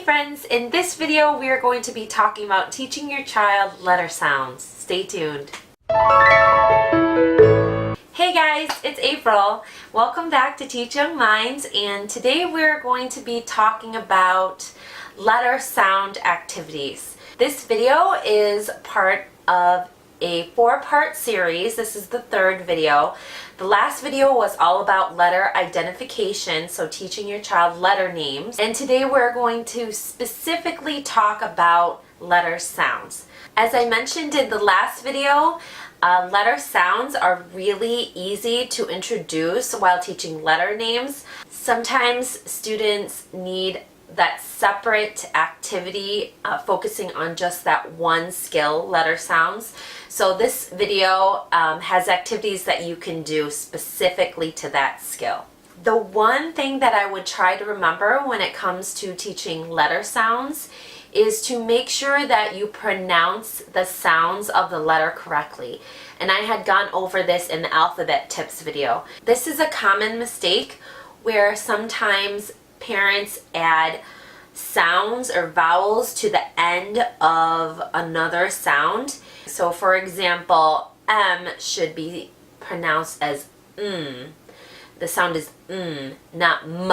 friends, in this video we are going to be talking about teaching your child letter sounds. Stay tuned. Hey guys, it's April. Welcome back to Teach Young Minds, and today we're going to be talking about letter sound activities. This video is part of a 4-part series. This is the 3rd video. The last video was all about letter identification, so teaching your child letter names. And today we're going to specifically talk about letter sounds. As I mentioned in the last video, letter sounds are really easy to introduce while teaching letter names. Sometimes students need that separate activity focusing on just that one skill, letter sounds. So this video has activities that you can do specifically to that skill. The one thing that I would try to remember when it comes to teaching letter sounds is to make sure that you pronounce the sounds of the letter correctly. And I had gone over this in the alphabet tips video. This is a common mistake where sometimes parents add sounds or vowels to the end of another sound. So for example, M should be pronounced as The sound is not M,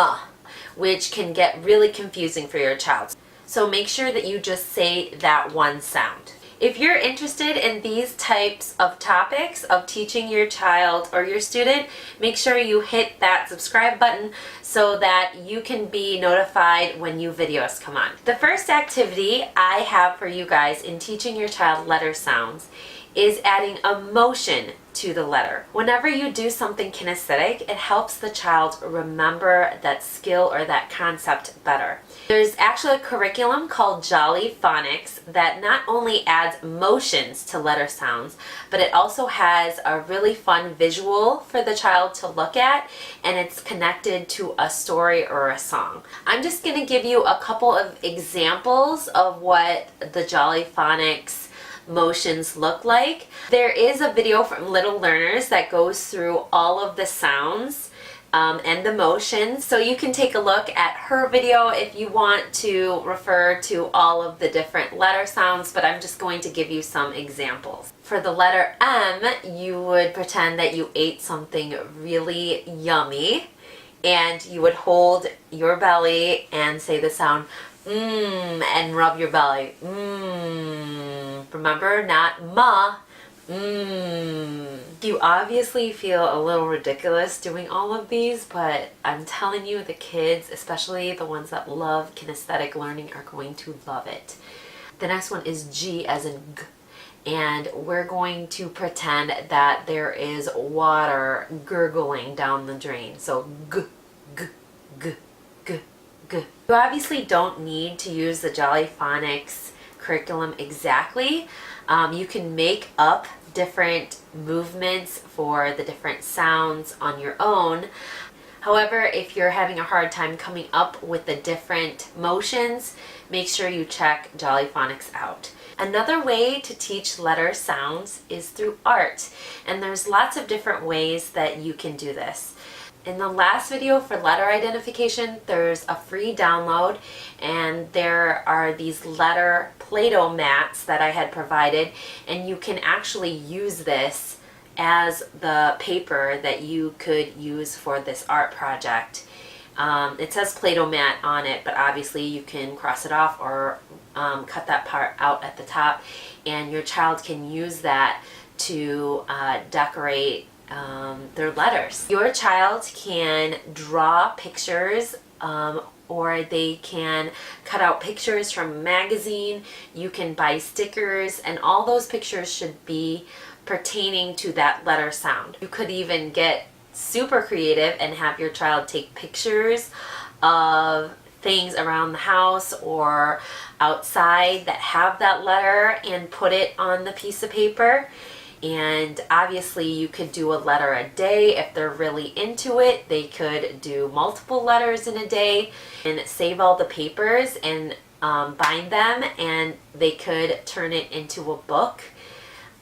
which can get really confusing for your child. So make sure that you just say that one sound. If you're interested in these types of topics of teaching your child or your student, make sure you hit that subscribe button so that you can be notified when new videos come on. The first activity I have for you guys in teaching your child letter sounds is adding emotion to the letter. Whenever you do something kinesthetic, it helps the child remember that skill or that concept better. There's actually a curriculum called Jolly Phonics that not only adds motions to letter sounds, but it also has a really fun visual for the child to look at, and it's connected to a story or a song. I'm just going to give you a couple of examples of what the Jolly Phonics motions look like. There is a video from Little Learners that goes through all of the sounds and the motions, so you can take a look at her video if you want to refer to all of the different letter sounds, but I'm just going to give you some examples. For the letter M, you would pretend that you ate something really yummy, and you would hold your belly and say the sound and rub your belly. Remember, not ma. You obviously feel a little ridiculous doing all of these, but I'm telling you, the kids, especially the ones that love kinesthetic learning, are going to love it. The next one is G as in G, and we're going to pretend that there is water gurgling down the drain. So G, G, G, G, G. You obviously don't need to use the Jolly Phonics curriculum exactly. You can make up different movements for the different sounds on your own. However, if you're having a hard time coming up with the different motions, make sure you check Jolly Phonics out. Another way to teach letter sounds is through art, and there's lots of different ways that you can do this. In the last video for letter identification, there's a free download, and there are these letter Play-Doh mats that I had provided, and you can actually use this as the paper that you could use for this art project. It says Play-Doh mat on it, but obviously you can cross it off or cut that part out at the top, and your child can use that to decorate their letters. Your child can draw pictures or they can cut out pictures from a magazine. You can buy stickers, and all those pictures should be pertaining to that letter sound. You could even get super creative and have your child take pictures of things around the house or outside that have that letter and put it on the piece of paper. And obviously you could do a letter a day. If they're really into it, they could do multiple letters in a day and save all the papers and bind them, and they could turn it into a book.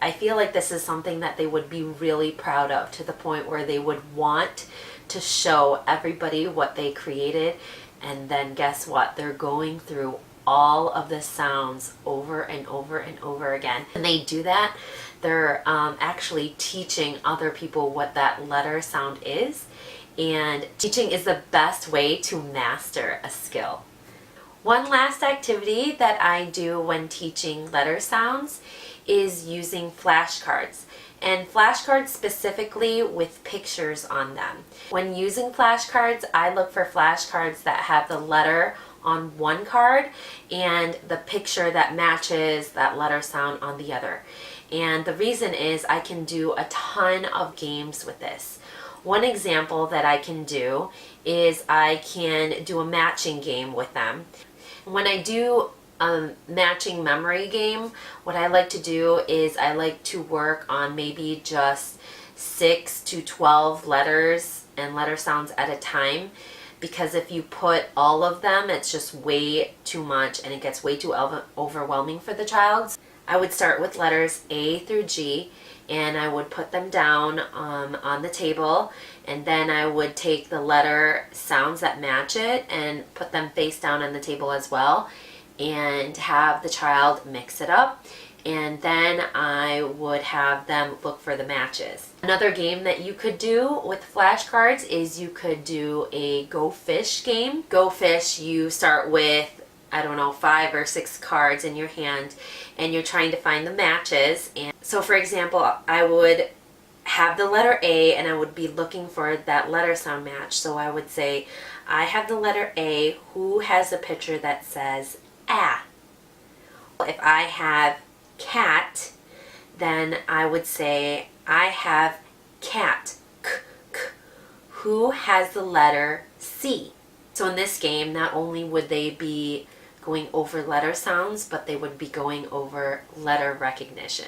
I feel like this is something that they would be really proud of, to the point where they would want to show everybody what they created And then guess what? They're going through all of the sounds over and over and over again. And they do that, they're actually teaching other people what that letter sound is. And teaching is the best way to master a skill. One last activity that I do when teaching letter sounds is using flashcards. And flashcards specifically with pictures on them. When using flashcards, I look for flashcards that have the letter on one card and the picture that matches that letter sound on the other. And the reason is I can do a ton of games with this. One example that I can do is I can do a matching game with them. When I do a matching memory game, what I like to do is I like to work on maybe just 6 to 12 letters and letter sounds at a time, because if you put all of them, it's just way too much and it gets way too overwhelming for the child. I would start with letters A through G, and I would put them down on the table, and then I would take the letter sounds that match it and put them face down on the table as well, and have the child mix it up, and then I would have them look for the matches. Another game that you could do with flashcards is you could do a Go Fish game. Go Fish, you start with, I don't know, 5 or 6 cards in your hand, and you're trying to find the matches. And so for example, I would have the letter A and I would be looking for that letter sound match. So I would say, I have the letter A, who has a picture that says ah? If I have cat, then I would say, I have cat, k, k, who has the letter C? So in this game, not only would they be going over letter sounds, but they would be going over letter recognition.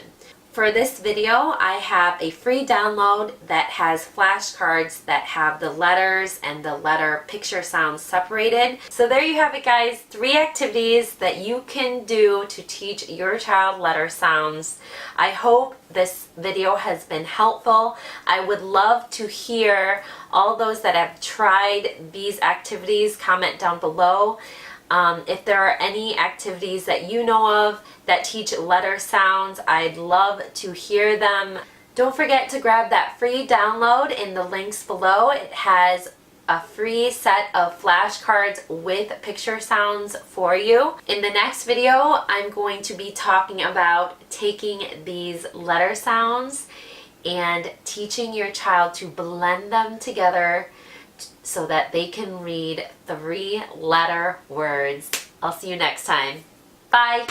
For this video, I have a free download that has flashcards that have the letters and the letter picture sounds separated. So there you have it, guys. 3 activities that you can do to teach your child letter sounds. I hope this video has been helpful. I would love to hear all those that have tried these activities. Comment down below. If there are any activities that you know of that teach letter sounds, I'd love to hear them. Don't forget to grab that free download in the links below. It has a free set of flashcards with picture sounds for you. In the next video, I'm going to be talking about taking these letter sounds and teaching your child to blend them together so that they can read 3-letter words. I'll see you next time. Bye!